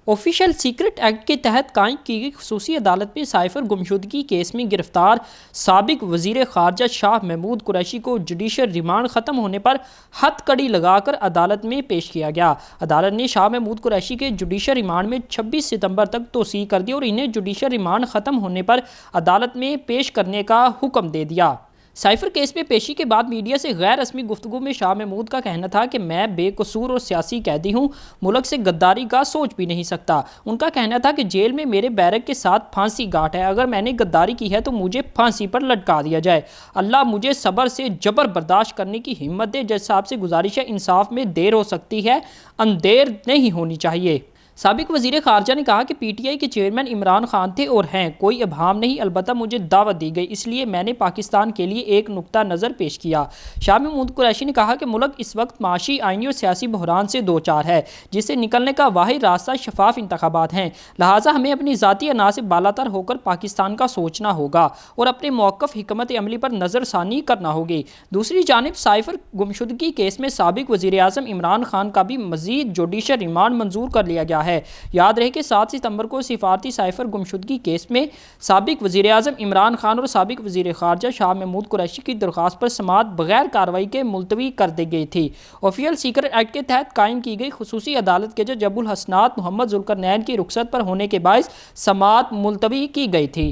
Official secret act के तहत कायम की गई खसूसी अदालत में साइफर गुमशुदगी केस में गिरफ्तार साबिक वजीर खारजा शाह महमूद कुरैशी को जुडिशल रिमांड ख़त्म होने पर हथकड़ी लगाकर अदालत में पेश किया गया। अदालत ने शाह महमूद कुरैशी के जुडिशल रिमांड में 26 सितंबर तक तोसीह कर दी और इन्हें जुडिशल रिमांड ख़त्म होने पर अदालत में पेश करने का हुक्म दे दिया। साइफर केस में पेशी के बाद मीडिया से गैर रस्मी गुफ्तगू में शाह महमूद का कहना था कि मैं बेकसूर और सियासी कैदी हूँ, मुल्क से गद्दारी का सोच भी नहीं सकता। उनका कहना था कि जेल में मेरे बैरक के साथ फांसी गांठ है, अगर मैंने गद्दारी की है तो मुझे फांसी पर लटका दिया जाए। अल्लाह मुझे सब्र से जबर बर्दाश्त करने की हिम्मत दे। जज साहब से गुजारिश है, इंसाफ में देर हो सकती है, अंधेर नहीं होनी चाहिए। साबिक वजीर खारजा ने कहा कि पीटीआई के चेयरमैन इमरान खान थे और हैं, कोई इबहम नहीं, अलबत्ता मुझे दावत दी गई, इसलिए मैंने पाकिस्तान के लिए एक नुक्ता नज़र पेश किया। शाह महमूद कुरैशी ने कहा कि मुल्क इस वक्त माशी, आइनी और सियासी बहरान से दो चार है, जिससे निकलने का वाहिद रास्ता शफाफ इंतखाबात हैं। लिहाजा हमें अपनी ज़ाती अना से बालातर होकर पाकिस्तान का सोचना होगा और अपने मौक़िफ़ हिकमत अमली पर नज़रसानी करना होगी। दूसरी जानिब साइफर गुमशुदगी केस में साबिक वज़ीर आज़म इमरान खान का भी मज़ीद जुडिशल रिमांड मंजूर कर लिया गया है। याद रहे कि 7 सितंबर को सिफारती साइफर गुमशुदगी केस में साबिक वज़ीर आज़म इमरान खान और साबिक वज़ीर खारजा शाह महमूद कुरैशी की दरख्वास्त पर समाअत बगैर कार्रवाई के मुलतवी कर दी गई थी। ऑफिशियल सीक्रेट एक्ट के तहत कायम की गई खुसूसी अदालत के जज अबुल हसनात मोहम्मद जुल्करनैन की रुखसत पर होने के बायस समाअत मुलतवी की गई थी।